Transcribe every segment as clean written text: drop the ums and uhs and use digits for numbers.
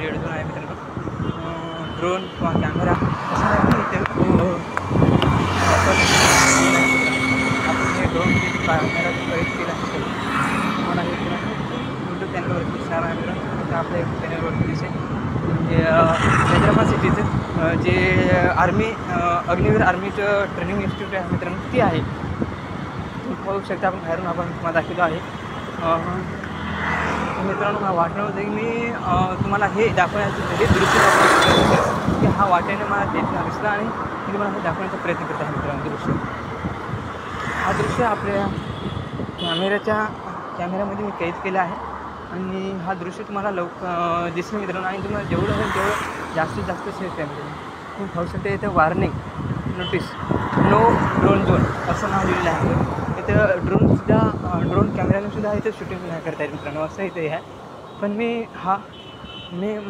Z2 आहे मित्रांनो. Drone किंवा कॅमेरा असं नाही इथे आपण हे ड्रोन कॅमेरा खरेदी केला असेल तुम्हाला हे मित्रांनो यूट्यूब चॅनलवरती दिसणार आहे मित्रांनो. तर आपल्या यूट्यूब चॅनलवरती दिसेल म्हणजे हैदराबाद सिटीचं जे आर्मी अग्निवीर आर्मीचं ट्रेनिंग इन्स्टिट्यूट आहे मित्रांनो ती आहे. तुम्ही पाहू शकता आपण बाहेरून आपण तुम्हाला दाखवलं आहे. मित्रांनो मला वाटलं होतं की मी तुम्हाला हे दाखवण्याचं हे दृश्य दाखवण्याचं की हा वाटेने मला दिसला आणि मी तुम्हाला हे दाखवण्याचा प्रयत्न करत आहे मित्रांनो. हा दृश्य आपल्या कॅमेऱ्यामध्ये मी कैद केला आहे आणि हा दृश्य तुम्हाला दिसेल मित्रांनो. आणि तुम्हाला जेवढं होईल तेवढं जास्तीत जास्त सेफ आहे मित्रांनो. तुम्ही पाहू शकता इथं warning notice no drone zone असं नाव लिहिलेलं आहे. इथं ड्रोन कॅमेऱ्यानेसुद्धा इथं शूटिंग नाही करता येईल मित्रांनो असं इथे आहे. पण मी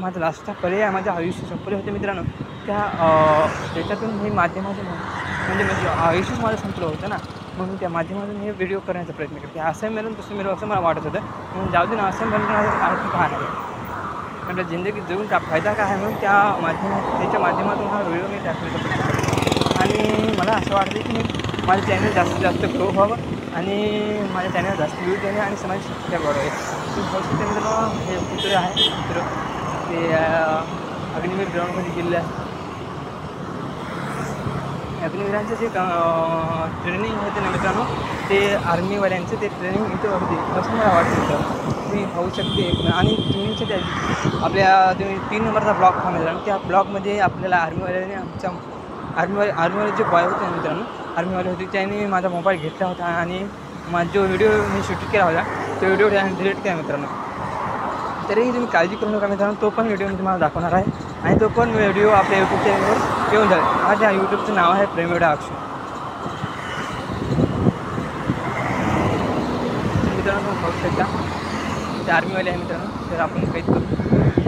माझा लास्टचा पर्याय माझं आयुष्य संपले होते मित्रांनो. त्याच्यातून मी माध्यमातून म्हणजे आयुष्यच माझं संपलं होतं ना. म्हणून त्या माध्यमातून हे व्हिडिओ करण्याचा प्रयत्न करते. असं मिळून तसं मिळून असं मला वाटत होतं. म्हणून जाऊ दे ना असं मिळून अर्थ काय नाही म्हणजे जिंदगी जगून का फायदा काय आहे म्हणून त्याच्या माध्यमातून हा व्हिडिओ मी टाकण्याचा प्रयत्न करतो. आणि मला असं वाटतं की माझं चॅनल जास्तीत जास्त ग्रो व्हावं आणि माझ्या चॅनल जास्त व्ह्यूज देणे आणि समाजाची सबस्क्राईब वाढवावे. तुम्ही पाहू शकता मित्रांनो हे चित्र आहे चित्र ते अग्निवीर ग्राउंडमध्ये गेलेलं आहे. अग्निवीरांचं जे ट्रेनिंग होते ना मित्रांनो ते आर्मीवाल्यांचं ते ट्रेनिंग इथं होते असं मला वाटतं मित्रांनो. तुम्ही पाहू शकते आणि तुम्ही तुम्ही 3 नंबरचा ब्लॉग हा मित्रांनो त्या ब्लॉगमध्ये आपल्याला आर्मीवाल्याने आमच्या आर्मीवाले जे बॉय होते मित्रांनो आर्मीवाले होते त्यांनी माझा मोबाईल घेतला होता आणि माझा जो व्हिडिओ मी शूट केला होता तो व्हिडिओ त्याने डिलीट केला मित्रांनो. तरीही तुम्ही काळजी करू नका मित्रांनो. तो पण व्हिडिओ मी तुम्हाला दाखवणार आहे आणि तो पण व्हिडिओ आपल्या यूट्यूब चॅनलवर येऊन जाईल. माझ्या यूट्यूबचं नाव आहे प्रेमवीडा अक्षय मित्रांनो. पाहू शकता ते आर्मीवाले आहे मित्रांनो. तर आपण कैद करू